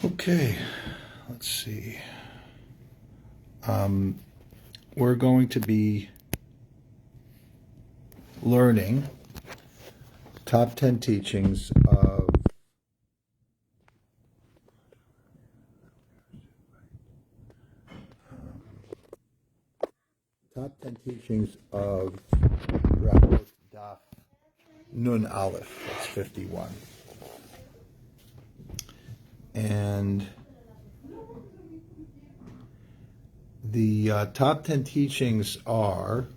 Okay, let's see. We're going to be learning top 10 teachings of Brachot Daf Nun Aleph. That's 51. And the top 10 teachings are,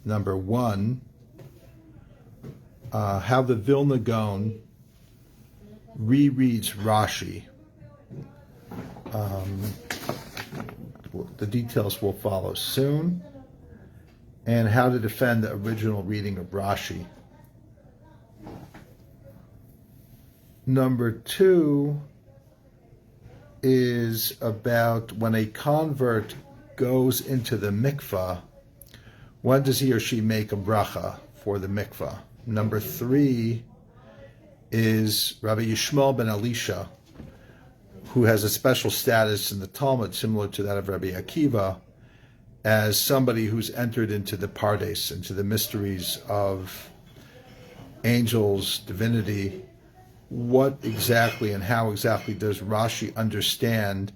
number one, how the Vilna Gaon rereads Rashi. The details will follow soon. And how to defend the original reading of Rashi. Number two is about when a convert goes into the mikvah, when does he or she make a bracha for the mikvah? Number three is Rabbi Yishmael ben Elisha, who has a special status in the Talmud similar to that of Rabbi Akiva, as somebody who's entered into the pardes, into the mysteries of angels, divinity. What exactly and how exactly does Rashi understand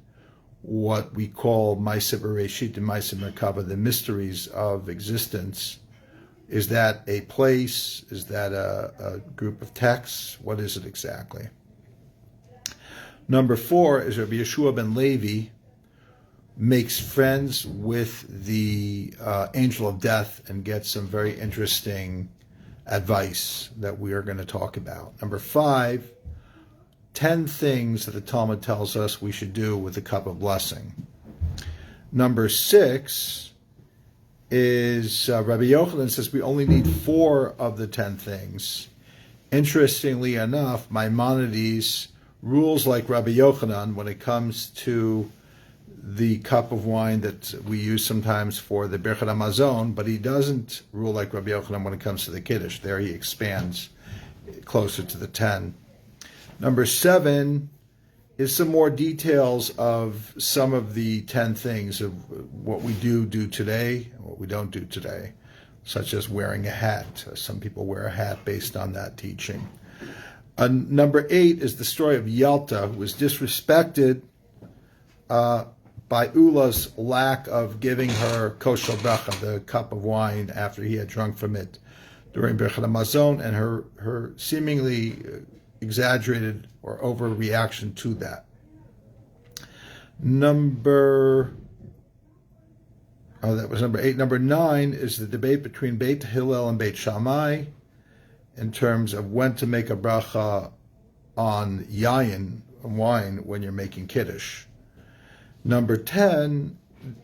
what we call Maaseh Bereshit and Maaseh Merkava, the mysteries of existence? Is that a place? Is that a group of texts? What is it exactly? Number four is Rabbi Yeshua ben Levi makes friends with the angel of death and gets some very interesting advice that we are going to talk about. Number five, 10 things that the Talmud tells us we should do with the cup of blessing. Number six is Rabbi Yochanan says we only need 4 of the 10 things. Interestingly enough, Maimonides rules like Rabbi Yochanan when it comes to the cup of wine that we use sometimes for the Birkat Hamazon, but he doesn't rule like Rabbi Yochanan when it comes to the Kiddush. There he expands closer to the 10. Number 7 is some more details of some of the 10 things of what we do today and what we don't do today, such as wearing a hat. Some people wear a hat based on that teaching. Number 8 is the story of Yalta, who was disrespected by Ula's lack of giving her kosher bracha, the cup of wine, after he had drunk from it during Birkat Hamazon, and her seemingly exaggerated or overreaction to that. That was number 8. Number 9 is the debate between Beit Hillel and Beit Shammai in terms of when to make a bracha on yayin, wine, when you're making kiddush. Number 10,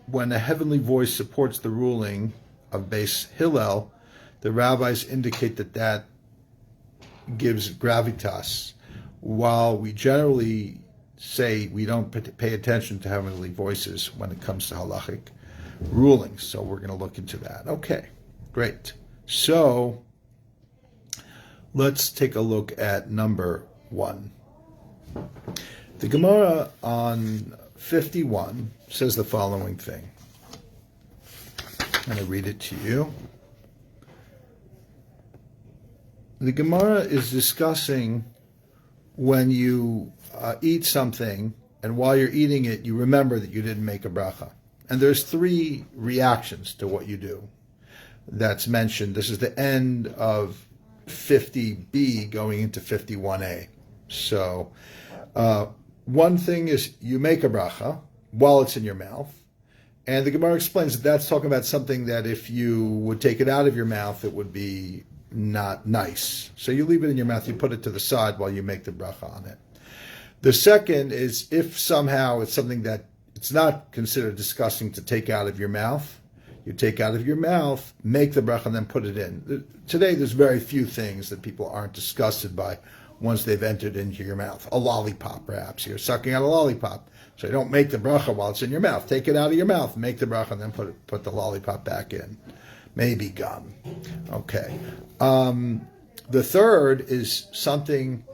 when a heavenly voice supports the ruling of Beis Hillel, the rabbis indicate that gives gravitas, while we generally say we don't pay attention to heavenly voices when it comes to halachic rulings. So we're going to look into that. Okay, great. So let's take a look at number 1. The Gemara on 51 says the following thing. I'm going to read it to you. The Gemara is discussing when you eat something, and while you're eating it, you remember that you didn't make a bracha. And there's 3 reactions to what you do that's mentioned. This is the end of 50b going into 51a. So, one thing is you make a bracha while it's in your mouth, and the Gemara explains that that's talking about something that if you would take it out of your mouth, it would be not nice. So you leave it in your mouth, you put it to the side while you make the bracha on it. The second is if somehow it's something that it's not considered disgusting to take out of your mouth, you take out of your mouth, make the bracha, and then put it in. Today there's very few things that people aren't disgusted by once they've entered into your mouth. A lollipop, perhaps. You're sucking out a lollipop. So you don't make the bracha while it's in your mouth. Take it out of your mouth, make the bracha, and then put the lollipop back in. Maybe gum. Okay. The third is something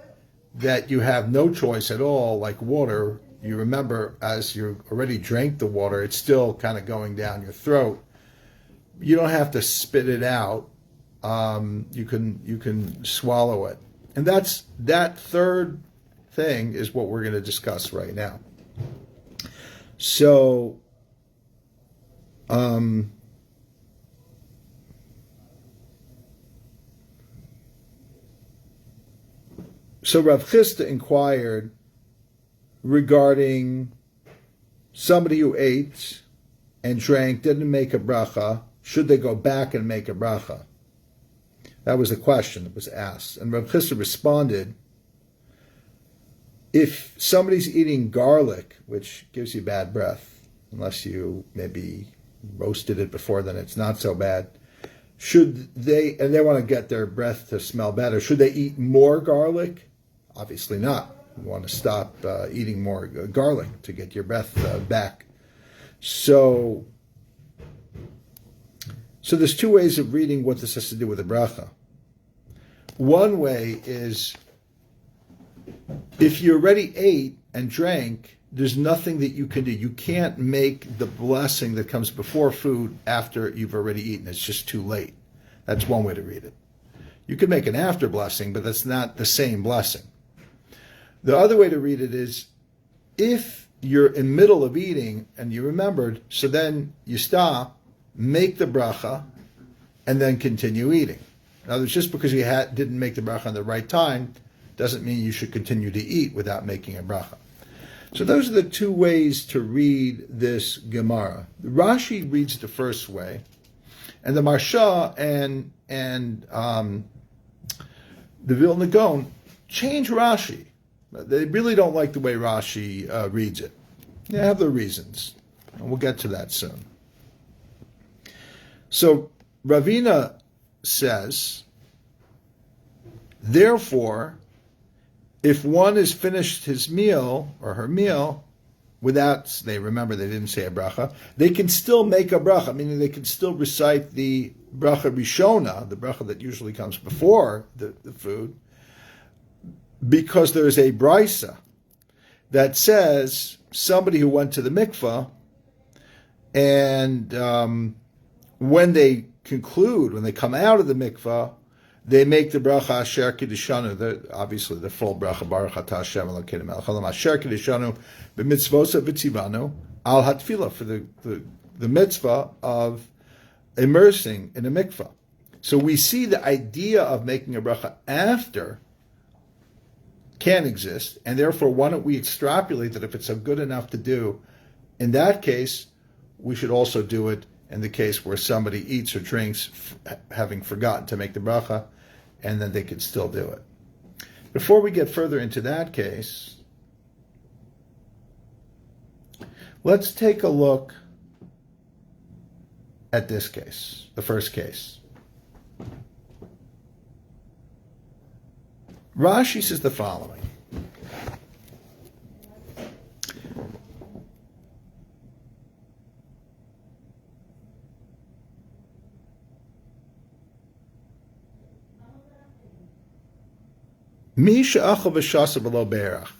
that you have no choice at all, like water, you remember as you already drank the water, it's still kind of going down your throat. You don't have to spit it out. You can swallow it. And that third thing is what we're going to discuss right now. So, Rav Chisda inquired regarding somebody who ate and drank, didn't make a bracha, should they go back and make a bracha? That was the question that was asked. And Rav Chisda responded, if somebody's eating garlic, which gives you bad breath, unless you maybe roasted it before, then it's not so bad. Should they, and they want to get their breath to smell better, should they eat more garlic? Obviously not. You want to stop eating more garlic to get your breath back. So there's two ways of reading what this has to do with the bracha. One way is, if you already ate and drank, there's nothing that you can do. You can't make the blessing that comes before food after you've already eaten. It's just too late. That's one way to read it. You can make an after blessing, but that's not the same blessing. The other way to read it is, if you're in the middle of eating and you remembered, so then you stop, make the bracha, and then continue eating. In other words, just because you didn't make the bracha in the right time doesn't mean you should continue to eat without making a bracha. So those are the two ways to read this Gemara. Rashi reads the first way, and the Marsha and the Vilna Gaon change Rashi. They really don't like the way Rashi reads it. They have their reasons, and we'll get to that soon. So Ravina says, therefore, if one has finished his meal or her meal without, they didn't say a bracha, they can still make a bracha, meaning they can still recite the bracha rishona, the bracha that usually comes before the food, because there's a brisa that says somebody who went to the mikvah and when they come out of the mikvah, they make the bracha asher kiddushanu, obviously the full bracha, Baruch atah Hashem Elokeinu melech haolam asher kiddushanu b'mitzvosa v'tzivanu al hatfila, for the mitzvah of immersing in a mikvah. So we see the idea of making a bracha after can exist, and therefore why don't we extrapolate that if it's good enough to do in that case, we should also do it in the case where somebody eats or drinks having forgotten to make the bracha, and then they could still do it. Before we get further into that case, let's take a look at this case, the first case. Rashi says the following. Misha achav v'shasa below berach.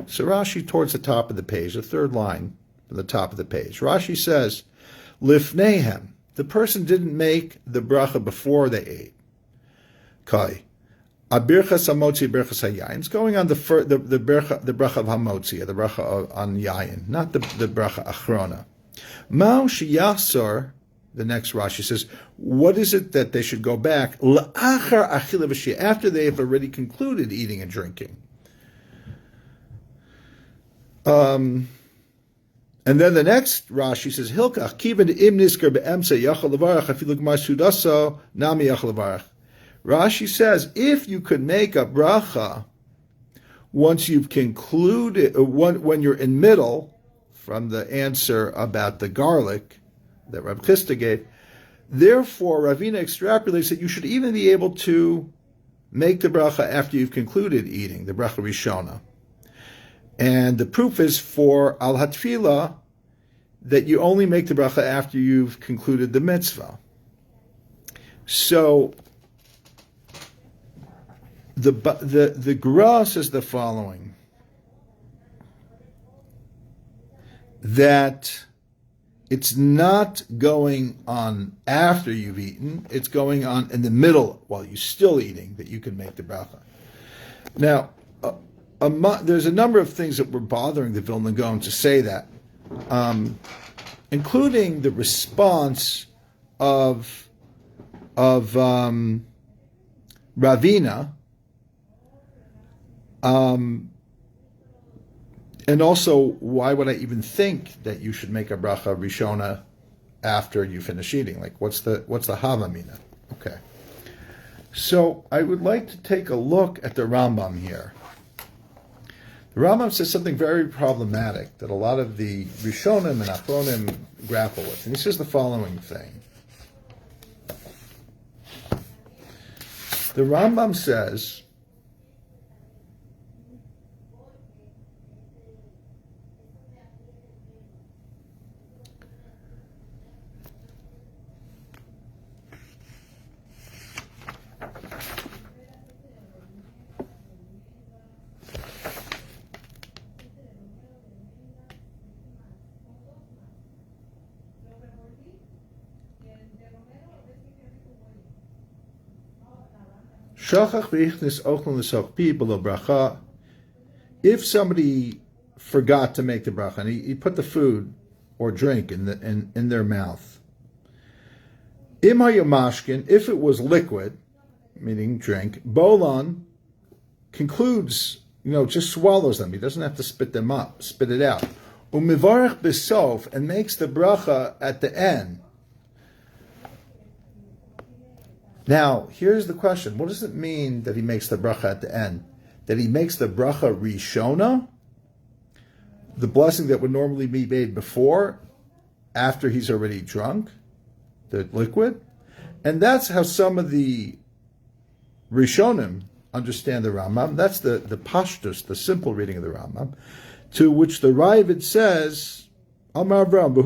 So Rashi, towards the top of the page, the third line from the top of the page, Rashi says, Lifnehem, the person didn't make the bracha before they ate. Kai. Abirchas hamotzi, birchas hayayin. It's going on the bracha of hamotzi, the bracha on yayin, not the bracha achrona. Mao sheyasor, the next Rashi says, what is it that they should go back? La'achar achila v'shia, after they have already concluded eating and drinking. And then the next Rashi says, Hilkach, kiven im nisker be'emse yachal levarach afilu gmar sudaso nami yachal levarach. Rashi says, if you could make a bracha once you've concluded, when you're in middle, from the answer about the garlic that Rav Chisda gave, therefore Ravina extrapolates that you should even be able to make the bracha after you've concluded eating, the bracha rishona. And the proof is for al hatfila that you only make the bracha after you've concluded the mitzvah. So The Gra says the following, that it's not going on after you've eaten, it's going on in the middle while you're still eating that you can make the bracha. Now, there's a number of things that were bothering the Vilna Gaon to say that, including the response of Ravina, and also, why would I even think that you should make a bracha rishona after you finish eating? Like, what's the havamina? Okay. So I would like to take a look at the Rambam here. The Rambam says something very problematic that a lot of the Rishonim and Achronim grapple with. And he says the following thing. The Rambam says, if somebody forgot to make the bracha and he put the food or drink in their mouth, if it was liquid, meaning drink, Bolan concludes, just swallows them. He doesn't have to spit it out. Umivarech besof, and makes the bracha at the end. Now, here's the question. What does it mean that he makes the bracha at the end? That he makes the bracha rishona, the blessing that would normally be made before, after he's already drunk, the liquid? And that's how some of the Rishonim understand the Rambam. That's the pashtus, the simple reading of the Rambam, to which the Ravid says, Amar Avram, the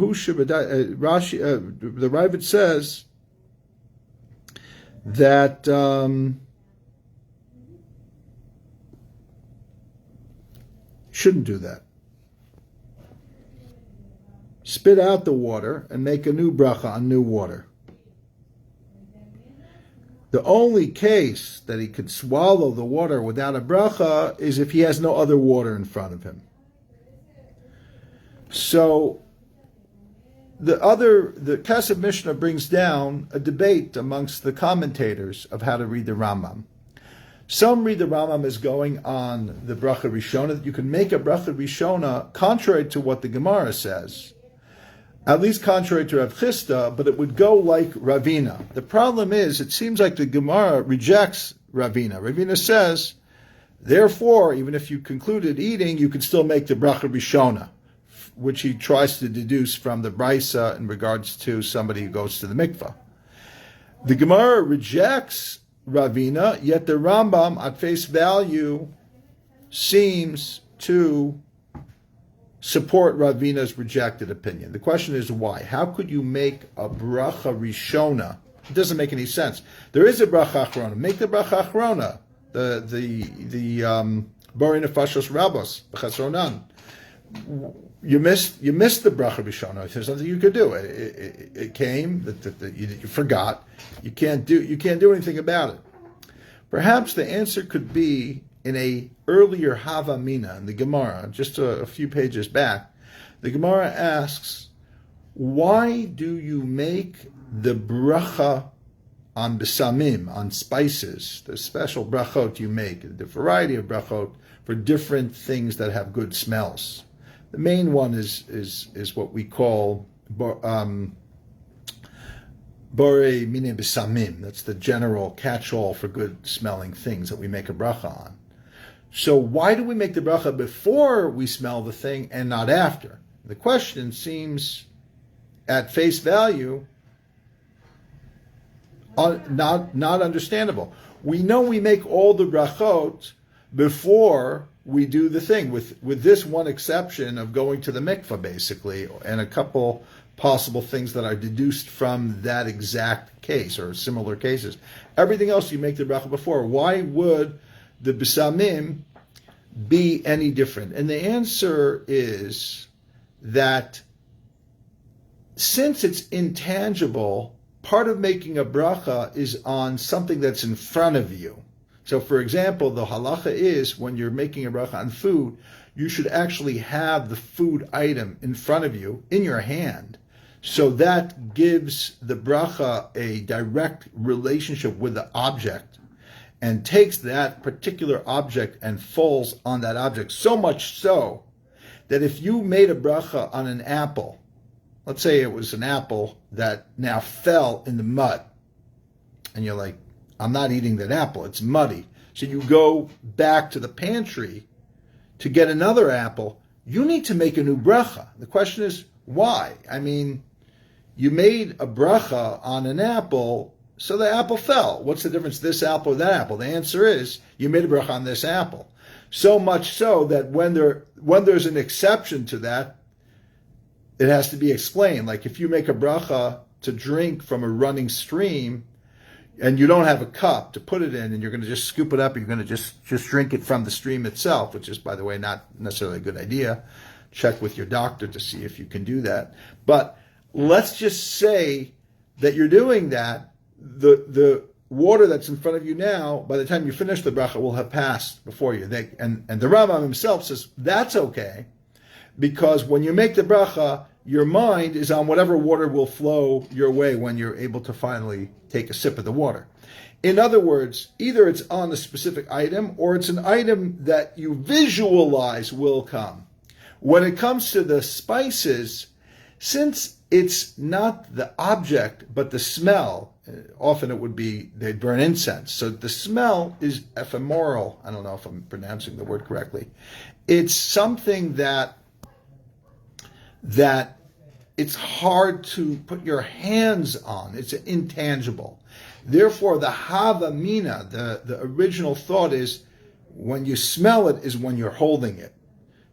Ravid says that shouldn't do that. Spit out the water and make a new bracha on new water. The only case that he could swallow the water without a bracha is if he has no other water in front of him. So the Kesef Mishnah brings down a debate amongst the commentators of how to read the Rambam. Some read the Rambam as going on the bracha rishona, that you can make a bracha rishona contrary to what the Gemara says, at least contrary to Rav Chisda, but it would go like Ravina. The problem is, it seems like the Gemara rejects Ravina. Ravina says, therefore, even if you concluded eating, you could still make the bracha rishona, which he tries to deduce from the Brisa in regards to somebody who goes to the mikvah. The Gemara rejects Ravina, yet the Rambam, at face value, seems to support Ravina's rejected opinion. The question is why? How could you make a bracha rishona? It doesn't make any sense. There is a bracha achrona. Make the bracha achrona. The Bori Nefashos Rabos b'chasronan. You missed the bracha rishona. There's nothing you could do. It came that you forgot. You can't do anything about it. Perhaps the answer could be in a earlier Havamina in the Gemara, just a few pages back. The Gemara asks, why do you make the bracha on besamim, on spices, the special brachot you make, the variety of brachot for different things that have good smells? The main one is what we call borei mine besamim. That's the general catch-all for good smelling things that we make a bracha on. So why do we make the bracha before we smell the thing and not after? The question seems, at face value, not understandable. We know we make all the brachot before we do the thing, with this one exception of going to the mikvah, basically, and a couple possible things that are deduced from that exact case or similar cases. Everything else you make the bracha before. Why would the B'samim be any different? And the answer is that since it's intangible, part of making a bracha is on something that's in front of you. So, for example, the halacha is when you're making a bracha on food, you should actually have the food item in front of you, in your hand. So that gives the bracha a direct relationship with the object and takes that particular object and falls on that object. So much so that if you made a bracha on an apple, let's say it was an apple that now fell in the mud, and you're like, I'm not eating that apple, it's muddy. So you go back to the pantry to get another apple, you need to make a new bracha. The question is, why? I mean, you made a bracha on an apple, so the apple fell. What's the difference, this apple or that apple? The answer is, you made a bracha on this apple. So much so that when there's an exception to that, it has to be explained. Like if you make a bracha to drink from a running stream, and you don't have a cup to put it in, and you're going to just scoop it up, you're going to just drink it from the stream itself, which is, by the way, not necessarily a good idea. Check with your doctor to see if you can do that. But let's just say that you're doing that. The water that's in front of you now, by the time you finish the bracha, will have passed before you. And the Rambam himself says that's okay, because when you make the bracha, your mind is on whatever water will flow your way when you're able to finally take a sip of the water. In other words, either it's on a specific item or it's an item that you visualize will come. When it comes to the spices, since it's not the object but the smell, often it would be they'd burn incense. So the smell is ephemeral. I don't know if I'm pronouncing the word correctly. It's something that it's hard to put your hands on. It's intangible. Therefore, the havamina, the original thought is when you smell it is when you're holding it.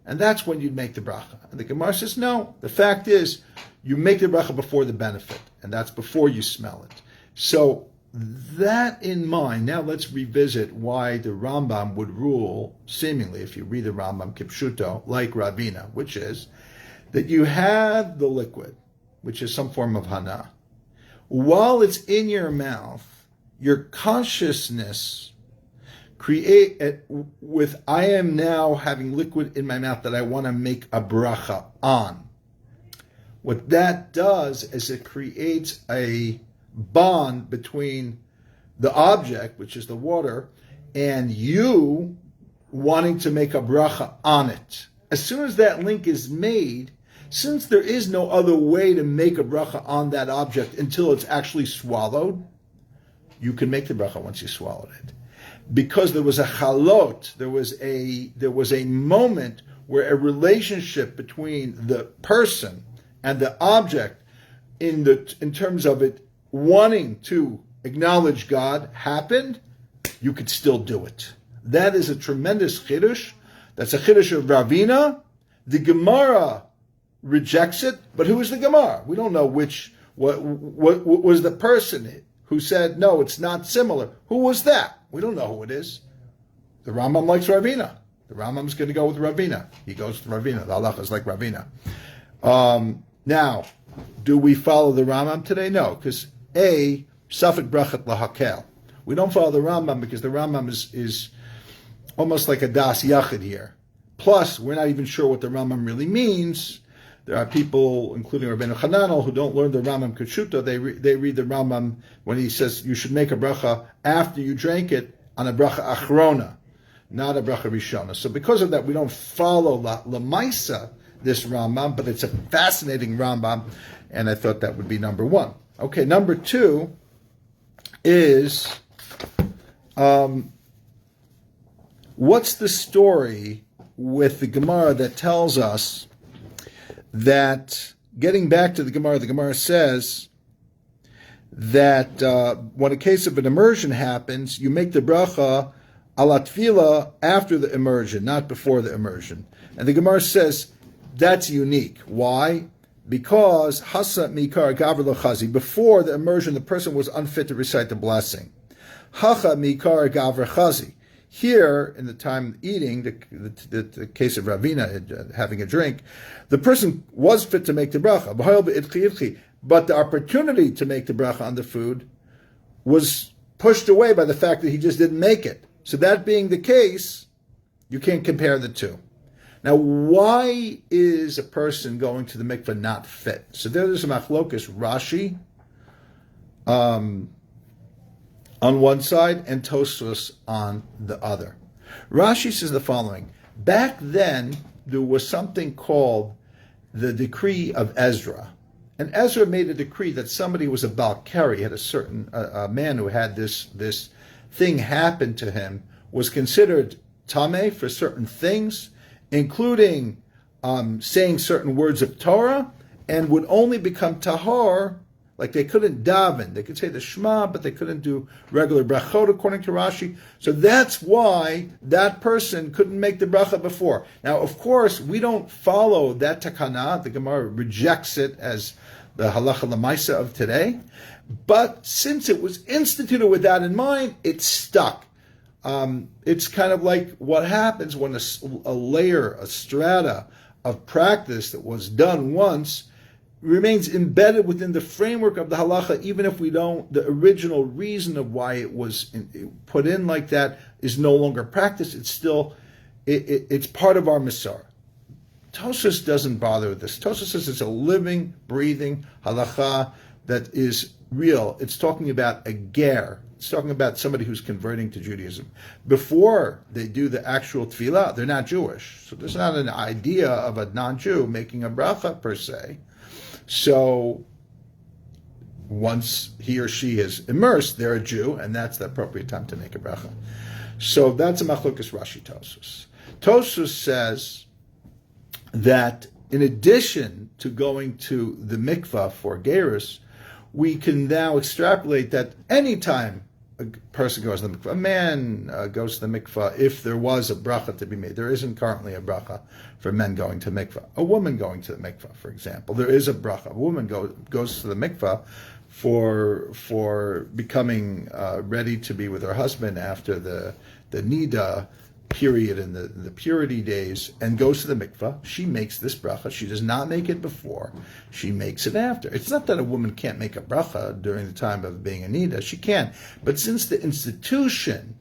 And that's when you'd make the bracha. And the Gemara says, no, the fact is you make the bracha before the benefit, and that's before you smell it. So that in mind, now let's revisit why the Rambam would rule, seemingly, if you read the Rambam Kipshuto, like Ravina, which is that you have the liquid, which is some form of hana. While it's in your mouth, your consciousness with I am now having liquid in my mouth that I want to make a bracha on. What that does is it creates a bond between the object, which is the water, and you wanting to make a bracha on it. As soon as that link is made, since there is no other way to make a bracha on that object until it's actually swallowed, you can make the bracha once you swallowed it. Because there was a chalot, there was a moment where a relationship between the person and the object in terms of it wanting to acknowledge God happened, you could still do it. That is a tremendous chiddush. That's a chiddush of Ravina. The Gemara rejects it, but who is the Gemara? We don't know what was the person who said, no, it's not similar. Who was that? We don't know who it is. The Rambam likes Ravina. The Rambam's going to go with Ravina. He goes to Ravina. The halacha is like Ravina. Now, do we follow the Rambam today? No, because safek brachet lahakel. We don't follow the Rambam because the Rambam is almost like a das yachid here. Plus, we're not even sure what the Rambam really means. There are people, including Rabbeinu Hananel, who don't learn the Rambam Keshuta. They read the Rambam when he says you should make a bracha after you drank it on a bracha achrona, not a bracha rishona. So because of that, we don't follow Lamaisa, this Rambam, but it's a fascinating Rambam, and I thought that would be number one. Okay, number two is what's the story with the Gemara that tells us that, getting back to the Gemara says that when a case of an immersion happens, you make the bracha ala tefillah after the immersion, not before the immersion. And the Gemara says that's unique. Why? Because hasa mikar gavr chazi, before the immersion, the person was unfit to recite the blessing. Hacha mikar gavr chazi. Here, in the time eating, the case of Ravina having a drink, the person was fit to make the bracha, but the opportunity to make the bracha on the food was pushed away by the fact that he just didn't make it. So that being the case, you can't compare the two. Now, why is a person going to the mikveh not fit? So there's a machlokas Rashi on one side and Tosfos on the other. Rashi says the following: back then there was something called the decree of Ezra, and Ezra made a decree that somebody was a Balkari, had a certain a man who had this thing happen to him, was considered tameh for certain things, including saying certain words of Torah, and would only become tahor. Like they couldn't daven. They could say the Shema, but they couldn't do regular brachot according to Rashi. So that's why that person couldn't make the bracha before. Now, of course, we don't follow that takana. The Gemara rejects it as the halacha l'maisa of today. But since it was instituted with that in mind, it stuck. It's kind of like what happens when a layer, a strata of practice that was done once remains embedded within the framework of the halacha, even if we don't, the original reason of why it was put in like that is no longer practiced. It's still, it's part of our Masar. Tosfos doesn't bother with this. Tosfos says it's a living, breathing halacha that is real. It's talking about a ger. It's talking about somebody who's converting to Judaism. Before they do the actual tefillah, they're not Jewish. So there's not an idea of a non-Jew making a bracha per se. So once he or she is immersed, they're a Jew, and that's the appropriate time to make a bracha. So that's a machlokas Rashi Tosfos. Tosfos says that in addition to going to the mikvah for gerus, we can now extrapolate that any time a person goes to the mikvah, a man goes to the mikvah, if there was a bracha to be made. There isn't currently a bracha for men going to mikvah. A woman going to the mikvah, for example, there is a bracha. A woman goes to the mikvah for becoming ready to be with her husband after the nida period in the purity days, and goes to the mikvah. She makes this bracha. She does not make it before. She makes it after. It's not that a woman can't make a bracha during the time of being a nida. She can. But since the institution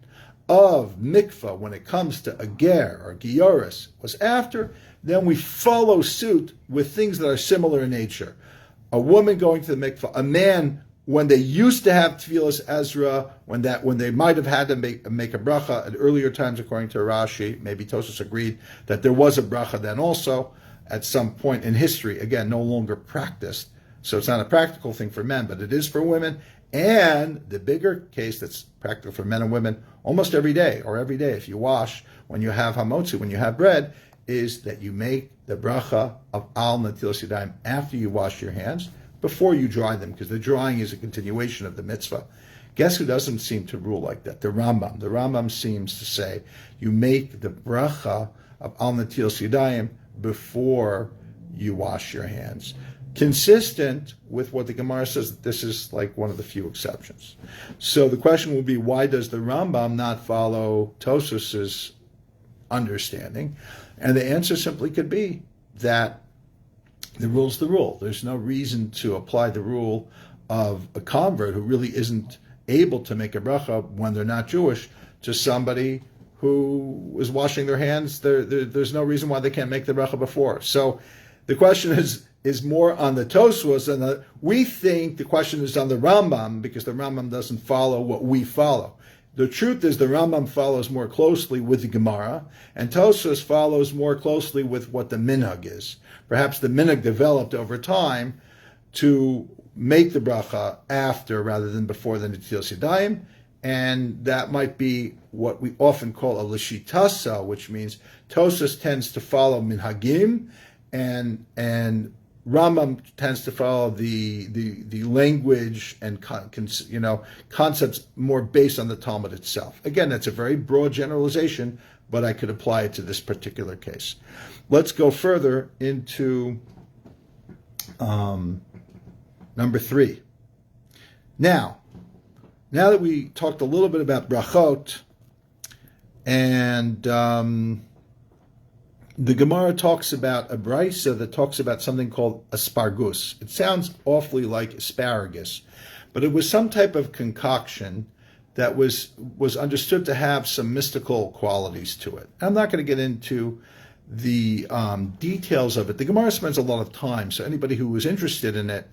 of mikvah, when it comes to a ger or gioris, was after, then we follow suit with things that are similar in nature. A woman going to the mikvah, a man when they used to have Tevilas Ezra, when they might have had to make a bracha at earlier times, according to Rashi, maybe Tosfos agreed that there was a bracha then also at some point in history. Again, no longer practiced, so it's not a practical thing for men, but it is for women. And the bigger case that's practical for men and women almost every day, or every day if you wash, when you have hamotzi, when you have bread, is that you make the bracha of al natilas yadayim after you wash your hands, before you dry them, because the drying is a continuation of the mitzvah. Guess who doesn't seem to rule like that? The Rambam. The Rambam seems to say you make the bracha of al natilas yadayim before you wash your hands. Consistent with what the Gemara says, that this is like one of the few exceptions. So the question will be, why does the Rambam not follow Tosfos's understanding? And the answer simply could be that the rule's the rule. There's no reason to apply the rule of a convert who really isn't able to make a bracha when they're not Jewish to somebody who is washing their hands. There's no reason why they can't make the bracha before. So the question is more on the Tosfos, and we think the question is on the Rambam, because the Rambam doesn't follow what we follow. The truth is the Rambam follows more closely with the Gemara, and Tosfos follows more closely with what the minhag is. Perhaps the minhag developed over time to make the bracha after rather than before the netilas yadayim, and that might be what we often call a lishitasa, which means Tosfos tends to follow minhagim, and Rambam tends to follow the language and concepts more based on the Talmud itself. Again, that's a very broad generalization, but I could apply it to this particular case. Let's go further into number 3. Now that we talked a little bit about Brachot And the Gemara talks about a brisa that talks about something called aspargus. It sounds awfully like asparagus, but it was some type of concoction that was understood to have some mystical qualities to it. I'm not going to get into the details of it. The Gemara spends a lot of time, so anybody who was interested in it,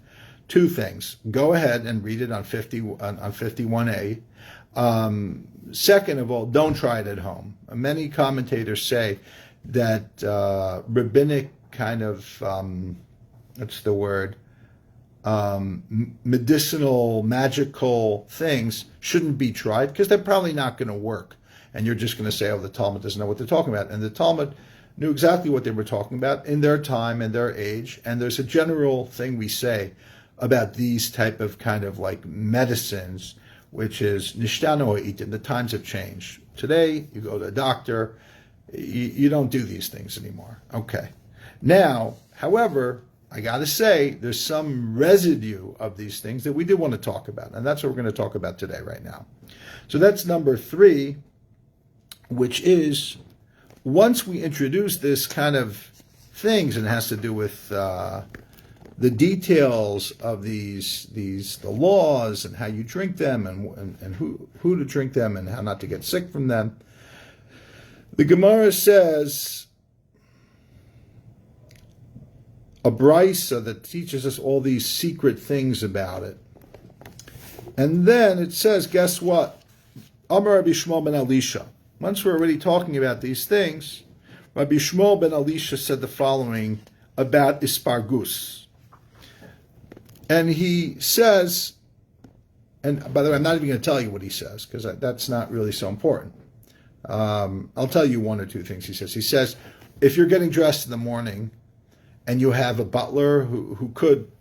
two things: go ahead and read it on 51a. Second of all, don't try it at home. Many commentators say that rabbinic kind of what's the word? Medicinal, magical things shouldn't be tried because they're probably not going to work. And you're just going to say, oh, the Talmud doesn't know what they're talking about. And the Talmud knew exactly what they were talking about in their time and their age. And there's a general thing we say about these type of kind of like medicines, which is nishtanu ha'iten. The times have changed. Today, you go to a doctor, you don't do these things anymore. Okay. Now, however, I got to say, there's some residue of these things that we do want to talk about. And that's what we're going to talk about today, right now. So that's number 3, which is, once we introduce this kind of things, and it has to do with the details of the laws and how you drink them and who to drink them and how not to get sick from them, the Gemara says a brisa that teaches us all these secret things about it. And then it says, guess what? Amar Rabbi Shmuel ben Elisha. Once we're already talking about these things, Rabbi Shmuel ben Elisha said the following about ispargus. And he says, and by the way, I'm not even going to tell you what he says, because that's not really so important. I'll tell you one or two things he says. He says, if you're getting dressed in the morning and you have a butler who could,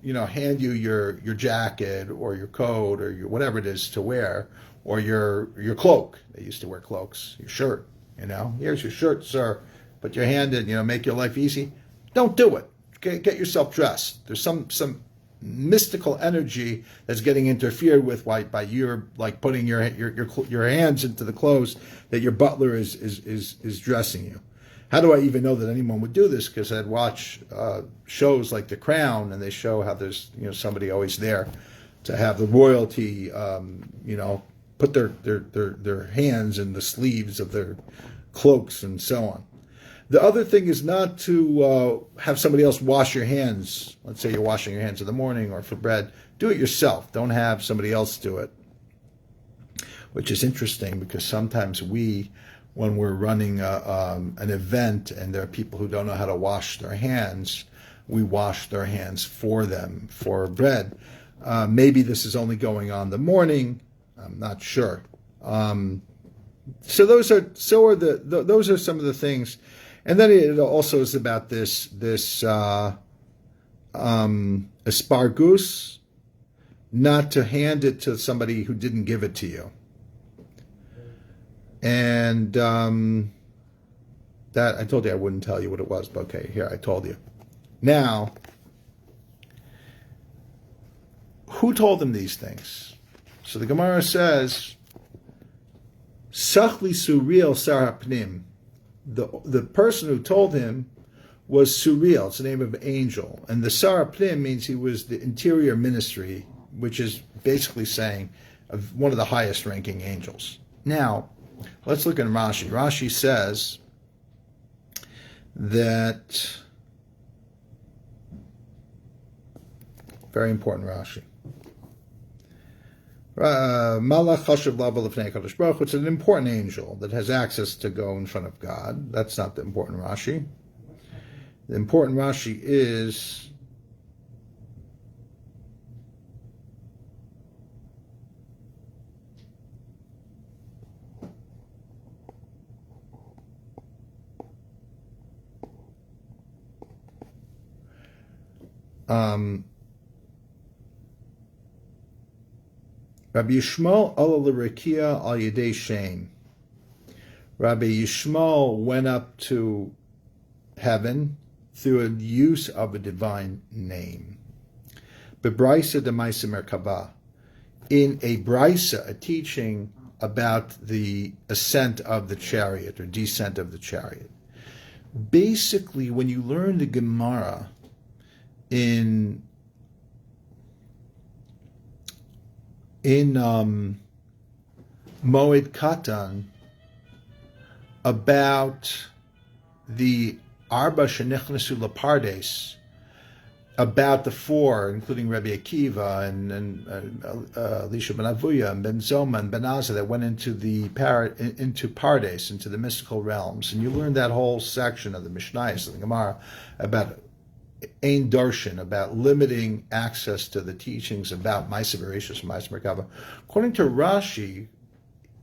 hand you your jacket or your coat or your whatever it is to wear, or your cloak. They used to wear cloaks. Your shirt, here's your shirt, sir. Put your hand in, make your life easy. Don't do it. Get yourself dressed. There's some mystical energy that's getting interfered with by your like putting your hands into the clothes that your butler is dressing you. How do I even know that anyone would do this? Because I'd watch shows like The Crown, and they show how there's somebody always there to have the royalty, put their hands in the sleeves of their cloaks and so on. The other thing is not to have somebody else wash your hands. Let's say you're washing your hands in the morning or for bread. Do it yourself. Don't have somebody else do it. Which is interesting because sometimes when we're running an event and there are people who don't know how to wash their hands, we wash their hands for them for bread. Maybe this is only going on in the morning. I'm not sure. So those are some of the things. And then it also is about this aspargus, not to hand it to somebody who didn't give it to you. And that I told you I wouldn't tell you what it was, but okay, here I told you. Now, who told them these things? So the Gemara says, Sachli Suriel Sarapnim. The person who told him was Suriel. It's the name of an angel. And the Sarapnim means he was the interior ministry, which is basically saying one of the highest ranking angels. Now, let's look at Rashi. Rashi says that, very important Rashi. Malach Chashav Lava L'fnei Kadosh Baruch Hu. It's an important angel that has access to go in front of God. That's not the important Rashi. The important Rashi is Rabbi Yishmael ala l'rekia al yedei Shem. Rabbi Yishmael went up to heaven through a use of a divine name. Bebrisa de Maisa Merkabah. In a brisa, a teaching about the ascent of the chariot or descent of the chariot. Basically, when you learn the Gemara in Moed Katan about the Arba Shenichnesu Lapardes, about the four, including Rabbi Akiva and Elisha ben Avuya and Ben Zoma and Ben Azza, that went into into Pardes, into the mystical realms, and you learned that whole section of the Mishnayos of the Gemara about Ein Darshan, about limiting access to the teachings about Ma'aser Bereishis and Ma'aser Merkava. According to Rashi,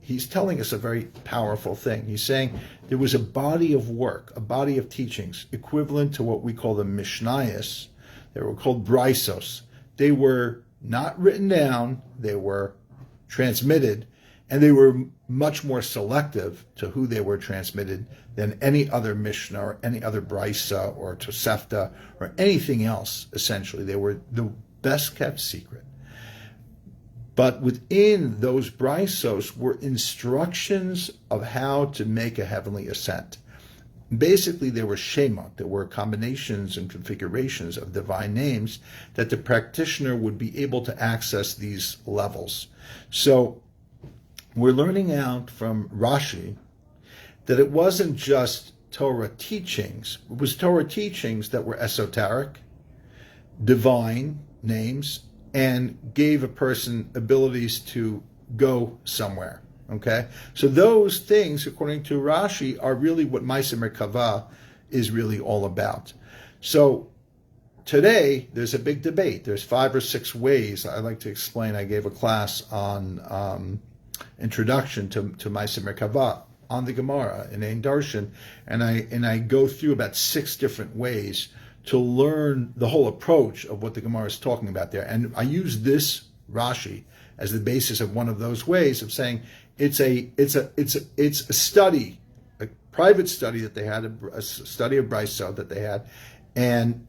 he's telling us a very powerful thing. He's saying there was a body of work, a body of teachings, equivalent to what we call the Mishnayos. They were called Brysos. They were not written down, they were transmitted, and they were much more selective to who they were transmitted than any other Mishnah or any other Brysa or Tosefta or anything else, essentially. They were the best kept secret. But within those Brysos were instructions of how to make a heavenly ascent. Basically, there were shemot, there were combinations and configurations of divine names that the practitioner would be able to access these levels. So we're learning out from Rashi that it wasn't just Torah teachings. It was Torah teachings that were esoteric, divine names, and gave a person abilities to go somewhere. Okay, so those things, according to Rashi, are really what Ma'aser Merkava is really all about. So today, there's a big debate. There's 5 or 6 ways I like to explain. I gave a class on introduction to Ma'aser Merkava on the Gemara in Ein Darshan, and I go through about 6 different ways to learn the whole approach of what the Gemara is talking about there. And I use this Rashi as the basis of one of those ways of saying it's a study, a private study that they had, a study of Brachot that they had,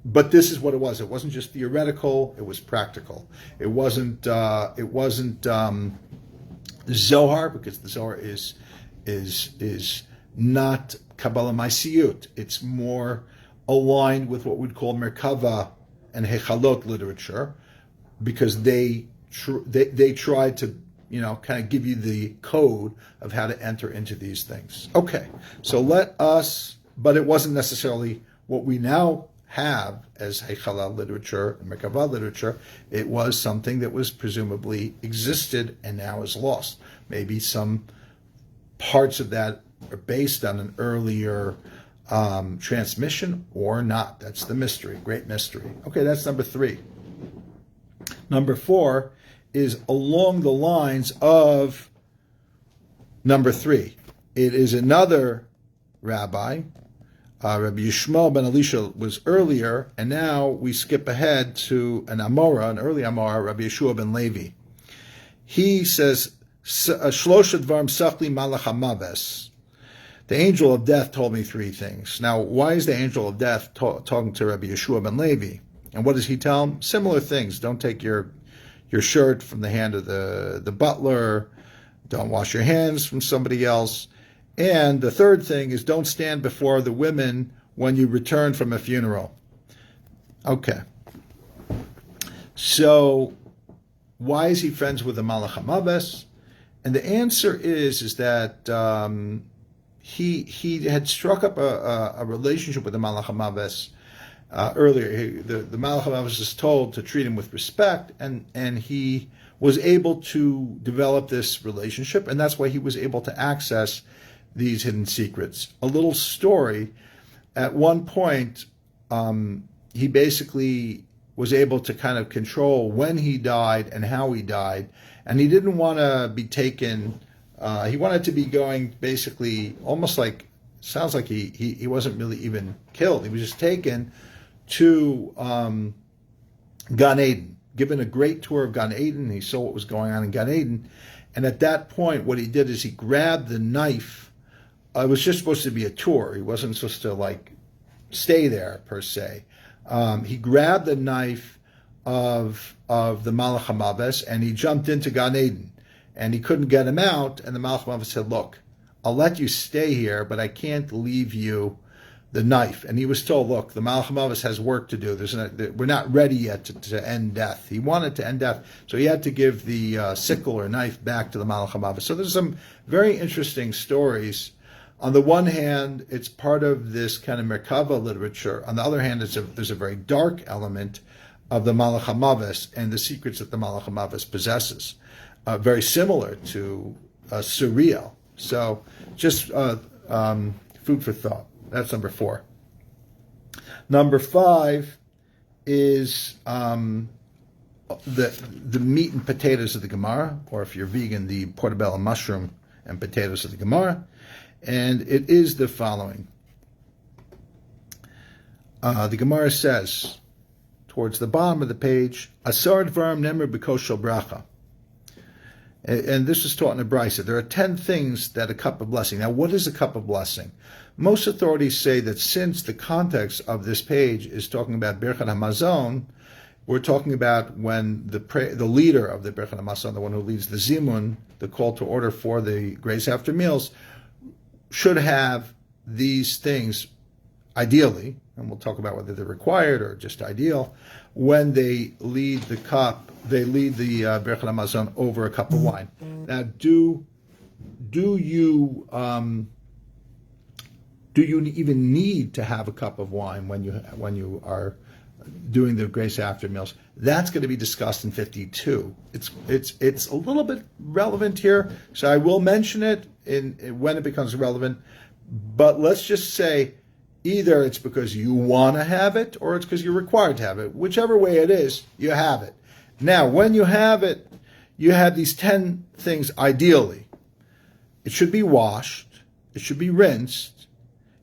but this is what it was. It wasn't just theoretical; it was practical. It wasn't Zohar, because the Zohar is not Kabbalah Ma'asiyut. It's more aligned with what we'd call Merkava and Hechalot literature, because they tried to, kind of give you the code of how to enter into these things. Okay, so but it wasn't necessarily what we now have as Hechalot literature and Merkava literature. It was something that was presumably existed and now is lost. Maybe some parts of that are based on an earlier transmission or not. That's the mystery, great mystery. Okay, that's number 3. Number 4 is along the lines of number 3. It is another rabbi. Rabbi Yishmael ben Elisha was earlier, and now we skip ahead to an early Amora, Rabbi Yeshua ben Levi. He says, Shlosha dvarim sachli malach hamaves. The angel of death told me 3 things. Now, why is the angel of death talking to Rabbi Yeshua ben Levi? And what does he tell him? Similar things. Don't take your shirt from the hand of the butler. Don't wash your hands from somebody else. And the third thing is, don't stand before the women when you return from a funeral. Okay. So, why is he friends with the Malach HaMaves? And the answer is that he had struck up a relationship with the Malach HaMaves earlier. The Malach HaMaves is told to treat him with respect, and he was able to develop this relationship, and that's why he was able to access these hidden secrets. A little story. At one point, he basically was able to kind of control when he died and how he died, and he didn't want to be taken. He wanted to be going basically almost like, sounds like he wasn't really even killed. He was just taken to Gan Eden, given a great tour of Gan Eden. He saw what was going on in Gan Eden, and at that point, what he did is he grabbed the knife. It was just supposed to be a tour. He wasn't supposed to stay there per se. He grabbed the knife of the Malach HaMaves and he jumped into Gan Eden. and he couldn't get him out. And the Malach HaMavis said, "Look, I'll let you stay here, but I can't leave you the knife." And he was told, "Look, the Malach HaMavis has work to do. We're not ready yet to end death." He wanted to end death, so he had to give the sickle or knife back to the Malach HaMavis. So there's some very interesting stories. On the one hand, it's part of this kind of Merkava literature. On the other hand, there's a very dark element of the Malach HaMavis and the secrets that the Malach HaMavis possesses. Very similar to Suriel. So just food for thought. That's number 4. Number 5 is the meat and potatoes of the Gemara, or if you're vegan, the portobello mushroom and potatoes of the Gemara. And it is the following. The Gemara says, towards the bottom of the page, Asar dvarim nemer b'koshel bracha. And this is taught in the Brachot. There are 10 things that a cup of blessing. Now, what is a cup of blessing? Most authorities say that since the context of this page is talking about Birchat HaMazon, we're talking about when the leader of the Birchat HaMazon, the one who leads the Zimun, the call to order for the grace after meals, should have these things, ideally, and we'll talk about whether they're required or just ideal, when they lead the Birchat HaMazon over a cup of wine. Now, do you even need to have a cup of wine when you are doing the grace after meals? That's going to be discussed in 52. It's a little bit relevant here, so I will mention it when it becomes relevant. But let's just say either it's because you want to have it or it's because you're required to have it. Whichever way it is, you have it. Now, when you have it, you have these 10 things ideally. It should be washed. It should be rinsed.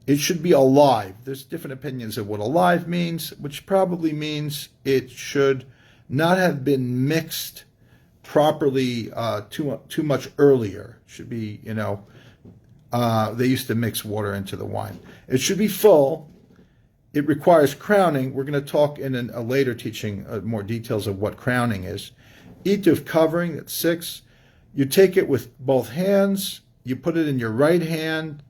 It should be alive. There's different opinions of what alive means, which probably means it should not have been mixed properly too much earlier. It should be, they used to mix water into the wine. It should be full. It requires crowning. We're going to talk in a later teaching more details of what crowning is. Ituv covering, that's 6. You take it with both hands. You put it in your right hand,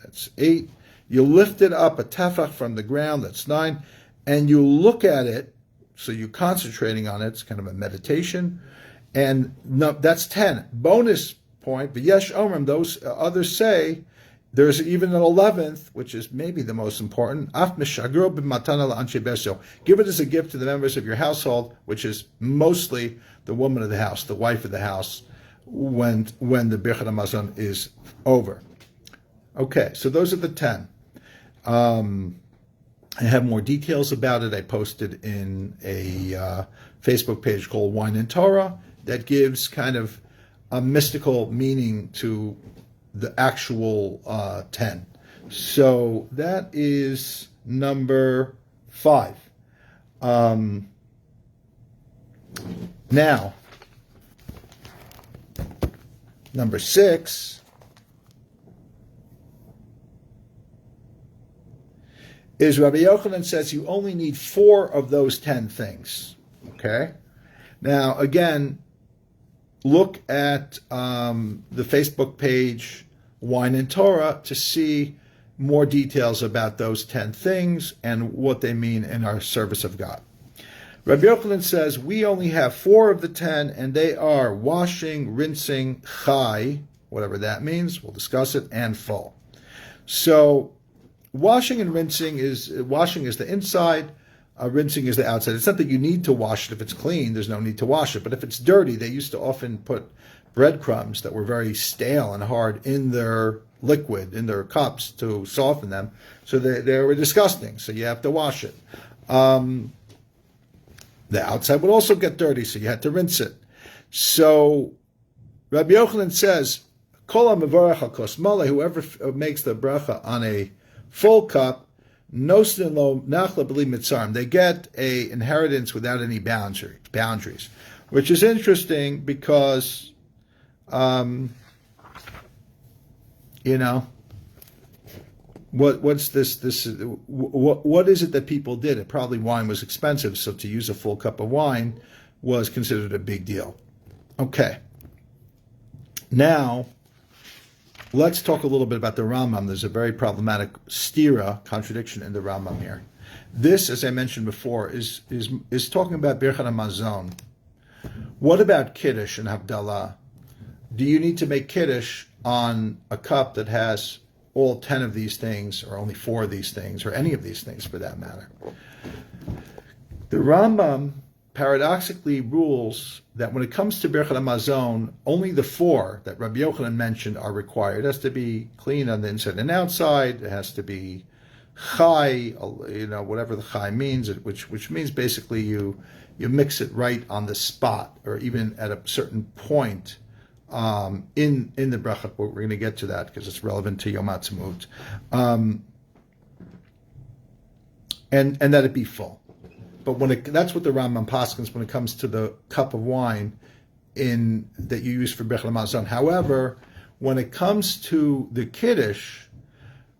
that's 8. You lift it up a tefach from the ground, that's 9. And you look at it, so you're concentrating on it. It's kind of a meditation. And no, that's 10. Bonus point, but Yesh Omrim, those others say, there's even an 11th, which is maybe the most important. Af mishagro b'matana la'anshe beso. Give it as a gift to the members of your household, which is mostly the woman of the house, the wife of the house, when the Birchat HaMazon is over. Okay, so those are the 10. I have more details about it. I posted in a Facebook page called Wine and Torah that gives kind of a mystical meaning to the actual 10. So that is number 5. Now, number 6 is Rabbi Yochanan says you only need 4 of those 10 things. Okay? Now, again, look at the Facebook page, Wine and Torah, to see more details about those 10 things and what they mean in our service of God. Rabbi Yochanan says we only have 4 of the 10, and they are washing, rinsing, chai, whatever that means, we'll discuss it, and full. So washing and rinsing is the inside, rinsing is the outside. It's not that you need to wash it. If it's clean, there's no need to wash it. But if it's dirty, they used to often put breadcrumbs that were very stale and hard in their liquid, in their cups to soften them. So they were disgusting. So you have to wash it. The outside would also get dirty, so you had to rinse it. So Rabbi Yochanan says, Kol ha-mevorach al kos maleh, whoever makes the bracha on a full cup, nosin lo nachla b'li mitzarim, they get a inheritance without any boundaries, which is interesting because, what's this? What is it that people did? It probably wine was expensive, so to use a full cup of wine was considered a big deal. Okay. Now, let's talk a little bit about the Rambam. There's a very problematic stira, contradiction in the Rambam here. This, as I mentioned before, is talking about Birchat HaMazon. What about Kiddush and Havdalah? Do you need to make Kiddush on a cup that has all 10 of these things, or only 4 of these things, or any of these things for that matter? The Rambam paradoxically rules that when it comes to Birchat HaMazon, only the 4 that Rabbi Yochanan mentioned are required. It has to be clean on the inside and outside. It has to be chai, whatever the chai means, which means basically you mix it right on the spot, or even at a certain point in the brachot. We're going to get to that because it's relevant to Yom Ha'atzmaut, and that it be full. But that's what the Rambam paskins when it comes to the cup of wine that you use for Birchat HaMazon. However, when it comes to the Kiddush,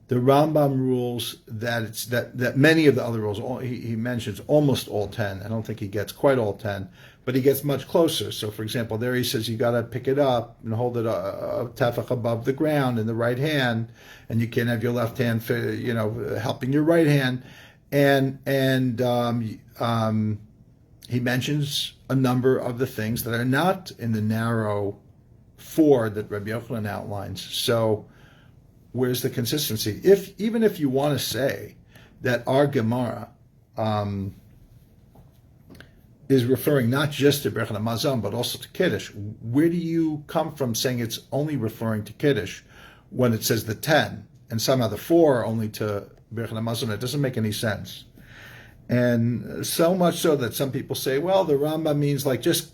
the Rambam rules that many of the other rules, he mentions almost all 10. I don't think he gets quite all 10, but he gets much closer. So, for example, there he says you got to pick it up and hold it a tefach above the ground in the right hand, and you can't have your left hand, helping your right hand. And he mentions a number of the things that are not in the narrow 4 that Rabbi Yochanan outlines. So, where's the consistency? Even if you want to say that our Gemara is referring not just to Birchat HaMazon but also to Kiddush, where do you come from saying it's only referring to Kiddush when it says the 10 and somehow the 4 are only to Birchat HaMazon? It doesn't make any sense. And so much so that some people say, well, the Rambam means like just,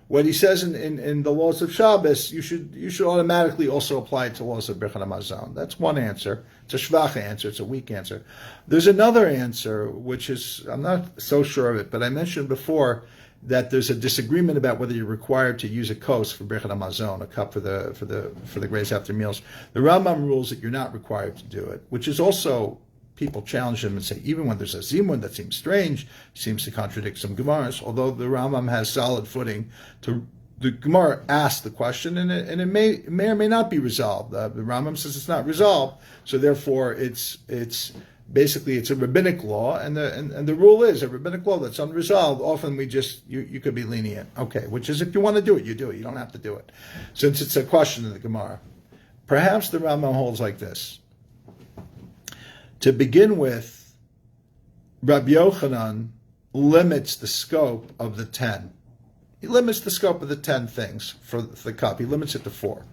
what he says in the laws of Shabbos, you should automatically also apply it to laws of Birchat HaMazon. That's one answer. It's a shvach answer. It's a weak answer. There's another answer, which is, I'm not so sure of it, but I mentioned before that there's a disagreement about whether you're required to use a kos for Birchat HaMazon, a cup for the grace after meals. The Rambam rules that you're not required to do it, which is also, people challenge him and say, even when there's a zimun that seems strange, seems to contradict some Gemaras, although the Rambam has solid footing the Gemara asked the question, and it may or may not be resolved. The Rambam says it's not resolved, so therefore it's basically it's a rabbinic law, and the rule is a rabbinic law that's unresolved. Often you could be lenient, okay, which is if you want to do it, you do it. You don't have to do it, since it's a question in the Gemara. Perhaps the Rambam holds like this. To begin with, Rabbi Yochanan limits the scope of the 10. He limits the scope of the 10 things for the cup. He limits it to 4.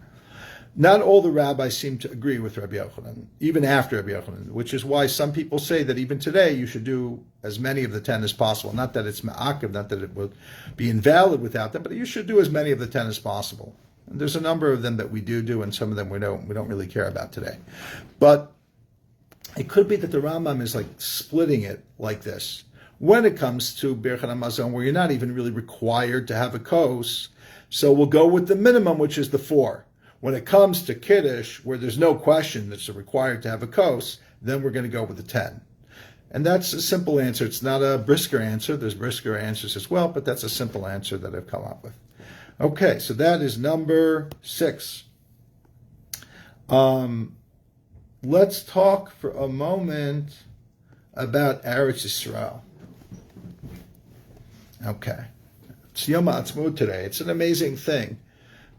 Not all the rabbis seem to agree with Rabbi Yochanan, even after Rabbi Yochanan, which is why some people say that even today you should do as many of the 10 as possible. Not that it's ma'akiv, not that it would be invalid without them, but you should do as many of the 10 as possible. And there's a number of them that we do, and some of them we don't really care about today. But it could be that the Rambam is like splitting it like this. When it comes to Birchat HaMazon, where you're not even really required to have a kos, so we'll go with the minimum, which is the 4. When it comes to Kiddush, where there's no question that's required to have a kos, then we're going to go with the 10. And that's a simple answer. It's not a brisker answer. There's brisker answers as well, but that's a simple answer that I've come up with. Okay, so that is number 6. Let's talk for a moment about Eretz Yisrael. Okay. It's Yom Ha'atzmaut today. It's an amazing thing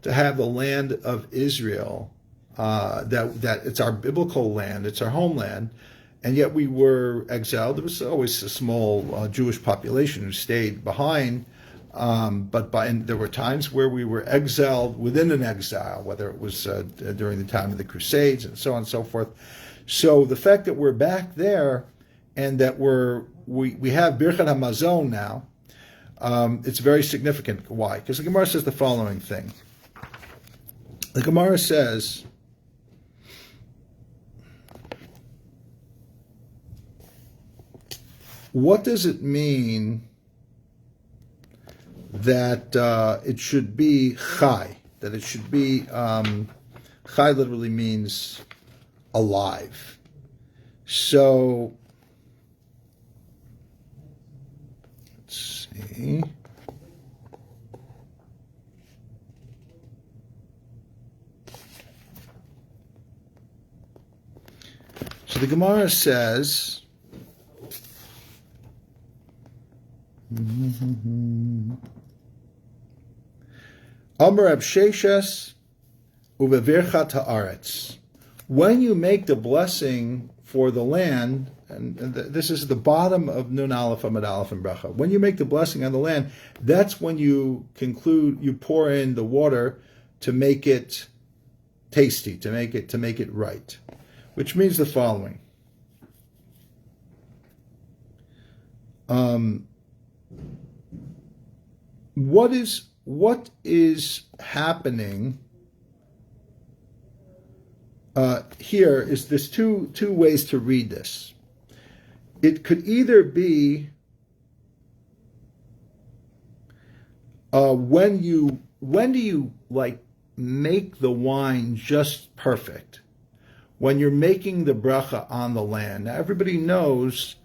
to have the land of Israel, that it's our biblical land, it's our homeland, and yet we were exiled. There was always a small Jewish population who stayed behind, but there were times where we were exiled within an exile, whether it was during the time of the Crusades and so on and so forth. So the fact that we're back there and that we have Birchat HaMazon now, it's very significant. Why? Because the Gemara says the following thing. The Gemara says, what does it mean that it should be chai? That it should be, chai literally means alive. So, let's see. the Gemara says, Amar Absheshes ubevirchat haaretz. When you make the blessing for the land, and this is the bottom of Nun Aleph Amud Aleph and Brachot. When you make the blessing on the land, that's when you conclude, you pour in the water to make it tasty, to make it right, which means the following. What is happening here is there's two ways to read this. It could either be when do you like make the wine just perfect? When you're making the bracha on the land. Now everybody knows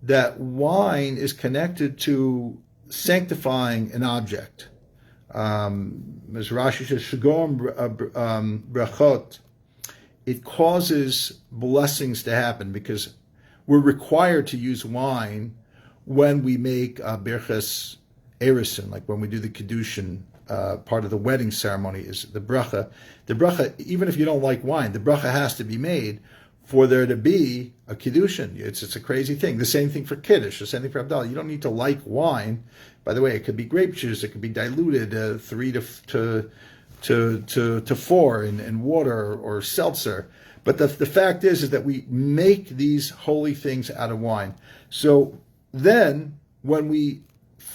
that wine is connected to sanctifying an object. As Rashi says, Shagom Brachot, it causes blessings to happen because we're required to use wine when we make birchas erisin, like when we do the kiddushin. Part of the wedding ceremony is the bracha. The bracha, even if you don't like wine, the bracha has to be made for there to be a kiddushin. It's a crazy thing. The same thing for kiddush, the same thing for Abdallah. You don't need to like wine. By the way, it could be grape juice. It could be diluted 3 to 4 in water or seltzer. But the fact is that we make these holy things out of wine. So then, when we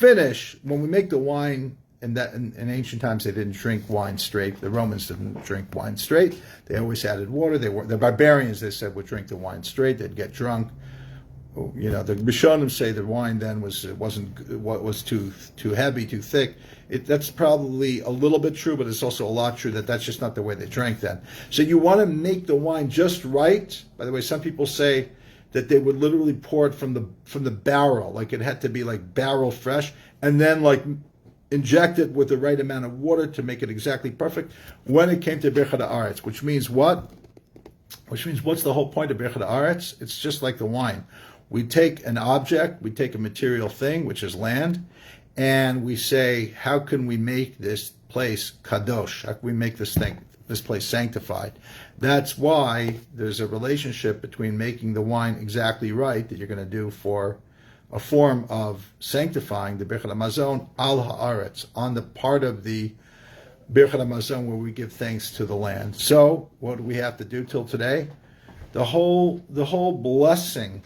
make the wine, and that in ancient times they didn't drink wine straight. The Romans didn't drink wine straight. They always added water. The barbarians, they said, would drink the wine straight. They'd get drunk. You know, the Rishonim say the wine then was too heavy, too thick. That's probably a little bit true, but it's also a lot true that that's just not the way they drank then. So you want to make the wine just right. By the way, some people say that they would literally pour it from the barrel, like it had to be like barrel fresh, and then like inject it with the right amount of water to make it exactly perfect. When it came to Birchot Haaretz, which means what? Which means what's the whole point of Birchot Haaretz? It's just like the wine. We take an object, we take a material thing, which is land, and we say, how can we make this place kadosh? How can we make this place sanctified? That's why there's a relationship between making the wine exactly right that you're going to do for a form of sanctifying the Birchot Hamazon al haaretz, on the part of the Birchot Hamazon where we give thanks to the land. So, what do we have to do till today? The whole blessing.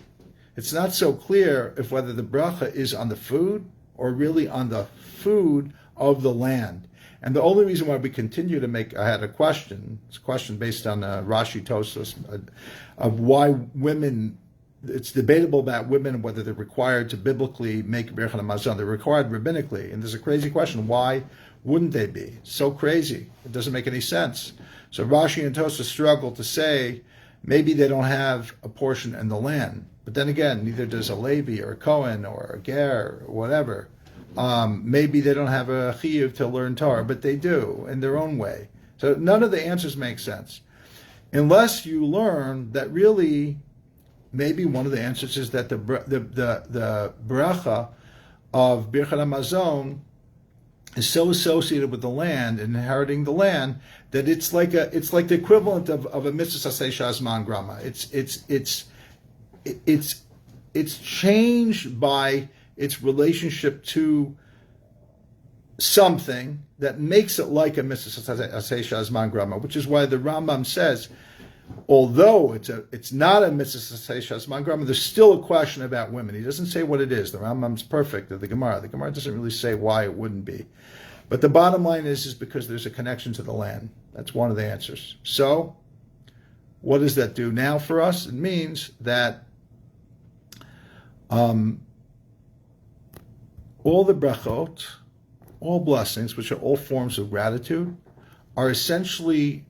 It's not so clear if whether the bracha is on the food or really on the food of the land. And the only reason why we continue to make, I had a question. It's a question based on Rashi Tosfos of why women. It's debatable about women whether they're required to biblically make Birchot Hamazon. They're required rabbinically, and there's a crazy question: why wouldn't they be? So crazy, it doesn't make any sense. So Rashi and Tosfos struggle to say maybe they don't have a portion in the land, but then again, neither does a Levi or a Cohen or a Ger or whatever. Maybe they don't have a chiyuv to learn Torah, but they do in their own way. So none of the answers make sense unless you learn that really. Maybe one of the answers is that the bracha of Birchot Hamazon is so associated with the land, inheriting the land, that it's like the equivalent of a mitzvah saseh shazman grama. It's changed by its relationship to something that makes it like a mitzvah saseh shazman grama, which is why the Rambam says, although it's not a mitzvah saseh shazman grama, there's still a question about women. He doesn't say what it is. The Rambam's perfect. The Gemara doesn't really say why it wouldn't be. But the bottom line is because there's a connection to the land. That's one of the answers. So, what does that do now for us? It means that all the brachot, all blessings, which are all forms of gratitude, are essentially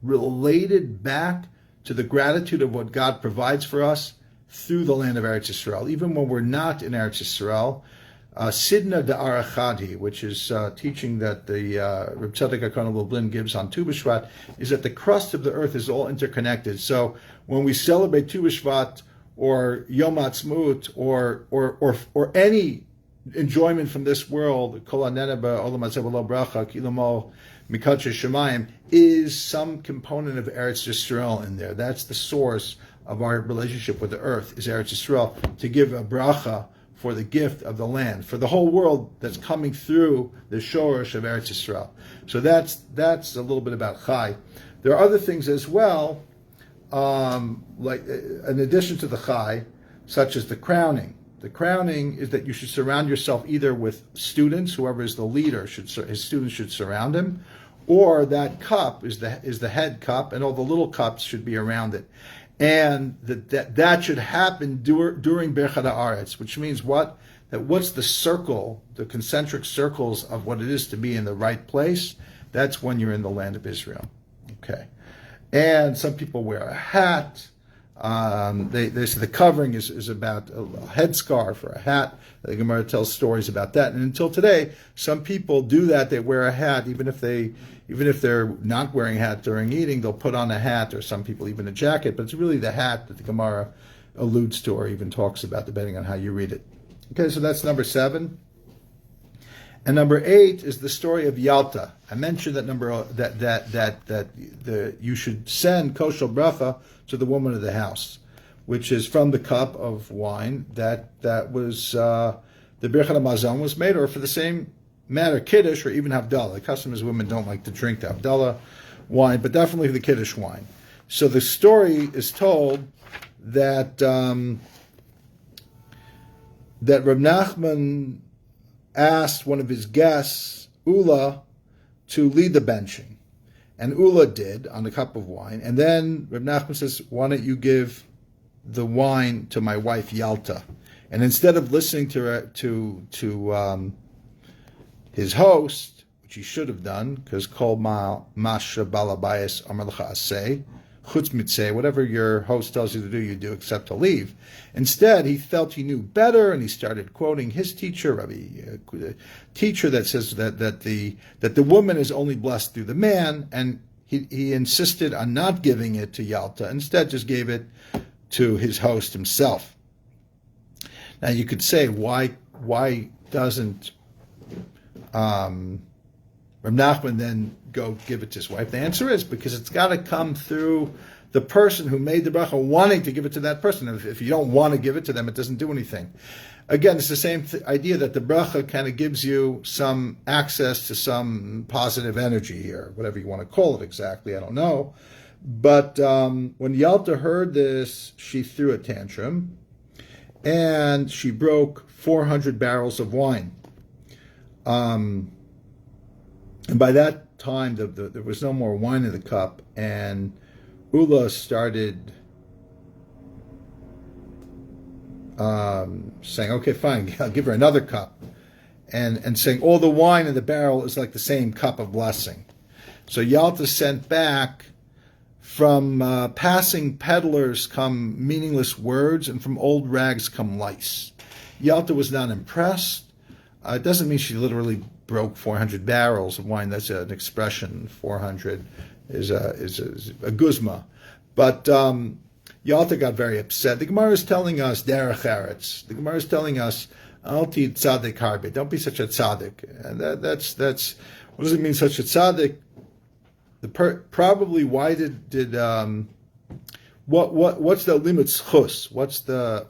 related back to the gratitude of what God provides for us through the land of Eretz Yisrael. Even when we're not in Eretz Yisrael, Sidna de Arachadi, which is teaching that the Reb Tzadok HaKohen Lublin gives on Tu B'Shvat, is that the crust of the earth is all interconnected. So when we celebrate Tu B'Shvat or Yom Ha'atzmaut or any enjoyment from this world, Kol HaNeneba Olam Hazeh V'lo Bracha Kilamo Mikadshei Shemayim, is some component of Eretz Yisrael in there. That's the source of our relationship with the earth, is Eretz Yisrael, to give a bracha for the gift of the land, for the whole world that's coming through the shorosh of Eretz Yisrael. So that's a little bit about Chai. There are other things as well, like in addition to the Chai, such as the crowning. The crowning is that you should surround yourself either with students, whoever is the leader, his students should surround him, or that cup is the head cup, and all the little cups should be around it. And that should happen during Birkat Haaretz, which means what? That what's the circle, the concentric circles of what it is to be in the right place? That's when you're in the land of Israel. Okay. And some people wear a hat. They say the covering is about a headscarf or a hat. The Gemara tells stories about that. And until today, some people do that. They wear a hat, even if they're not wearing a hat during eating, they'll put on a hat, or some people even a jacket. But it's really the hat that the Gemara alludes to or even talks about, depending on how you read it. Okay, so that's number 7. And number 8 is the story of Yalta. I mentioned that you should send kosher bracha to the woman of the house, which is from the cup of wine that was the Birkat Hamazon was made, or for the same matter, Kiddush or even Havdalah. The custom is women don't like to drink the Havdalah wine, but definitely the Kiddush wine. So the story is told that that Reb Nachman asked one of his guests, Ula, to lead the benching. And Ula did on the cup of wine. And then Reb Nachman says, why don't you give the wine to my wife Yalta? And instead of listening to his host, which he should have done, because Kol Masha Balabayas Amar Lecha Aseh, Chutz Mitzeh, whatever your host tells you to do, you do, except to leave. Instead, he felt he knew better, and he started quoting his teacher, Rabbi, teacher that says that the woman is only blessed through the man, and he insisted on not giving it to Yalta. Instead, just gave it to his host himself. Now, you could say, why doesn't Reb Nachman then go give it to his wife? The answer is because it's got to come through the person who made the bracha wanting to give it to that person. If you don't want to give it to them, it doesn't do anything. Again, it's the same idea that the bracha kind of gives you some access to some positive energy here, whatever you want to call it exactly, I don't know. But when Yalta heard this, she threw a tantrum, and she broke 400 barrels of wine. And by that time, there was no more wine in the cup, and Ula started saying, okay, fine, I'll give her another cup, and saying all the wine in the barrel is like the same cup of blessing. So Yalta sent back, from passing peddlers come meaningless words, and from old rags come lice. Yalta was not impressed. It doesn't mean she literally broke 400 barrels of wine. That's an expression. 400 is a guzma. But Yalta got very upset. The Gemara is telling us, derech eretz. The Gemara is telling us, al ti tzaddik harbe. Don't be such a tzaddik. And that's what does it mean, such a tzaddik? Probably why did what's the limit schus? What's the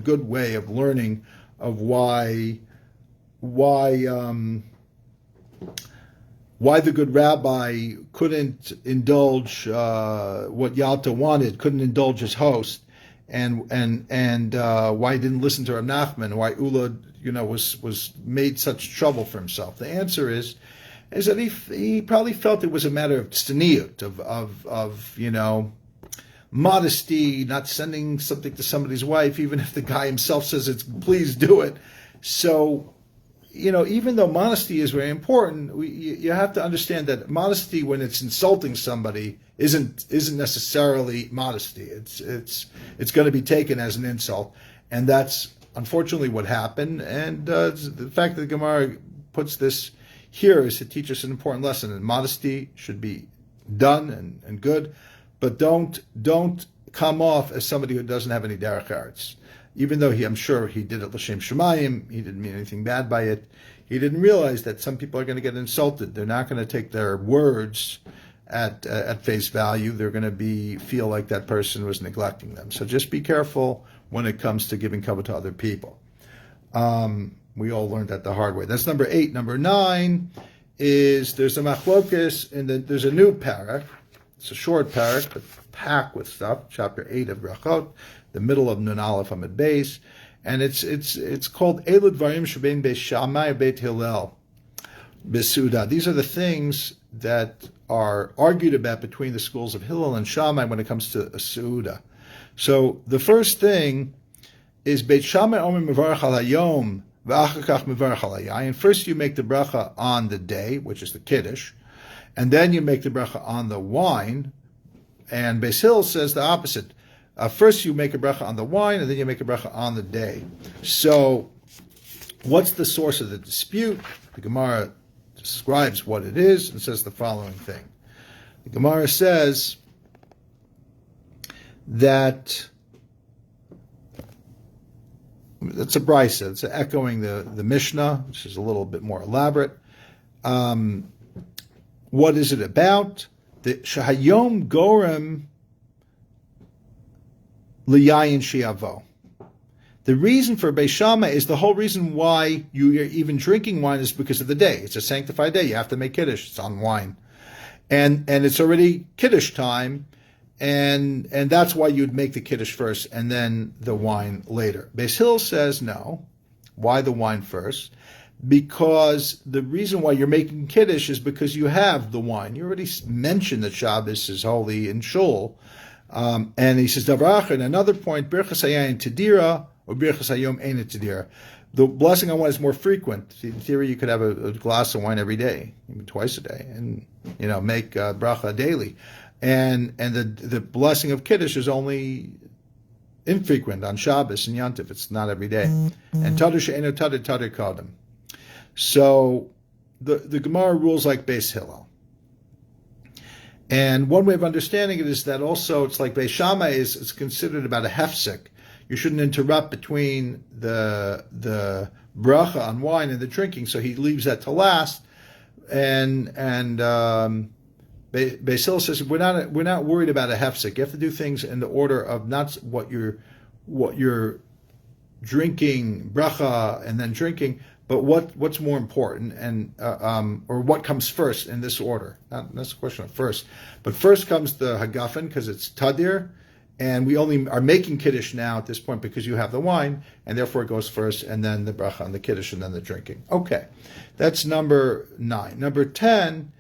good way of learning of why the good rabbi couldn't indulge what Yalta wanted, couldn't indulge his host, and why he didn't listen to Reb Nachman, why Ula was made such trouble for himself. The answer is that he probably felt it was a matter of tzniut, of modesty, not sending something to somebody's wife, even if the guy himself says it's please do it. So, even though modesty is very important, you have to understand that modesty, when it's insulting somebody, isn't necessarily modesty. It's going to be taken as an insult, and that's unfortunately what happened. And the fact that the Gemara puts this here is to teach us an important lesson. And modesty should be done and good, but don't come off as somebody who doesn't have any derech eretz. Even though I'm sure he did it l'shem shemayim, he didn't mean anything bad by it. He didn't realize that some people are going to get insulted. They're not going to take their words at face value. They're going to feel like that person was neglecting them. So just be careful when it comes to giving cover to other people. We all learned that the hard way. That's number 8. Number 9 is there's a machlokes, and there's a new parak. It's a short parak, but packed with stuff. Chapter 8 of Brachot, the middle of Nun Aleph Amud Beis, and it's called Elu Dvarim Shebein Beis Shammai Beit Hillel Besuda. These are the things that are argued about between the schools of Hillel and Shammai when it comes to a Suda. So the first thing is Beit Shammai Omer Mevarach Al Hayom V'achar Kach Mevarach Al Hayayin. First you make the bracha on the day, which is the Kiddush, and then you make the bracha on the wine. And Beis Hillel says the opposite. First you make a bracha on the wine, and then you make a bracha on the day. So what's the source of the dispute? The Gemara describes what it is and says the following thing. The Gemara says that it's a brisa. It's echoing the Mishnah, which is a little bit more elaborate. What is it about? The Shahayom Gorem Liyayin Shiavo. The reason for Beis Shammai is the whole reason why you're even drinking wine is because of the day. It's a sanctified day. You have to make Kiddush. It's on wine. And it's already Kiddush time, and that's why you'd make the Kiddush first and then the wine later. Beis Hillel says no. Why the wine first? Because the reason why you're making Kiddush is because you have the wine. You already mentioned that Shabbos is holy in Shul. And he says, Davar and another point, Birchas Hayayin Tedira, or Birchas Hayom Ein Tedira. The blessing on wine is more frequent. In theory, you could have a glass of wine every day, even twice a day, and make bracha daily. And the blessing of Kiddush is only infrequent on Shabbos and Yantiv. It's not every day. And Tadar She'eno Tadar Tadar Kadam. So the Gemara rules like Beis Hillel. And one way of understanding it is that also it's like Beis Shammai is considered about a hefsek. You shouldn't interrupt between the bracha on wine and the drinking, so he leaves that to last. And Beis Hillel says we're not worried about a hefsek. You have to do things in the order of not what you're drinking bracha and then drinking, but what's more important, and or what comes first in this order. That's a question of first. But first comes the hagafen because it's tadir, and we only are making kiddush now at this point because you have the wine, and therefore it goes first, and then the bracha on the kiddush, and then the drinking. Okay, that's number 9. Number 10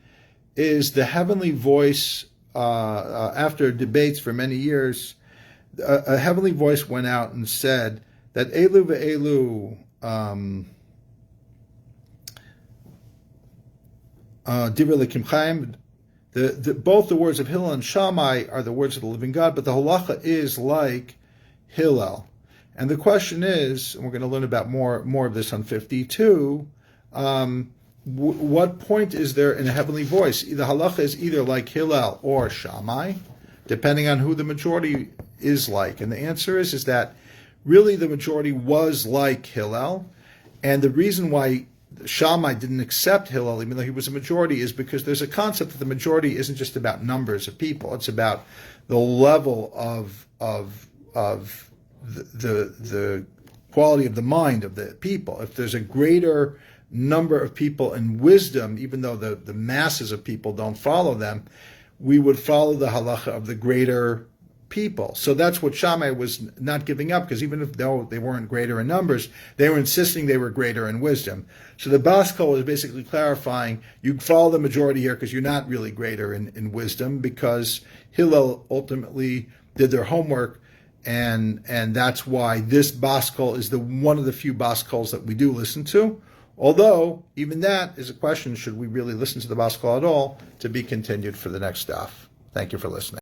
is the heavenly voice. After debates for many years, a heavenly voice went out and said that Elu ve'elu Divrei Elokim Chaim. Both the words of Hillel and Shammai are the words of the living God, but the halacha is like Hillel. And the question is, and we're going to learn about more of this on 52, what point is there in a heavenly voice? The halacha is either like Hillel or Shammai, depending on who the majority is like. And the answer is that really the majority was like Hillel, and the reason why Shammai didn't accept Hillel, even though he was a majority, is because there's a concept that the majority isn't just about numbers of people; it's about the level of the quality of the mind of the people. If there's a greater number of people in wisdom, even though the masses of people don't follow them, we would follow the halacha of the greater people. So that's what Shammai was not giving up, because even though they weren't greater in numbers, they were insisting they were greater in wisdom. So the Bas Kol is basically clarifying, you follow the majority here because you're not really greater in wisdom, because Hillel ultimately did their homework, and that's why this Bas Kol is one of the few Bas Kols that we do listen to. Although, even that is a question, should we really listen to the Bas Kol at all, to be continued for the next daf. Thank you for listening.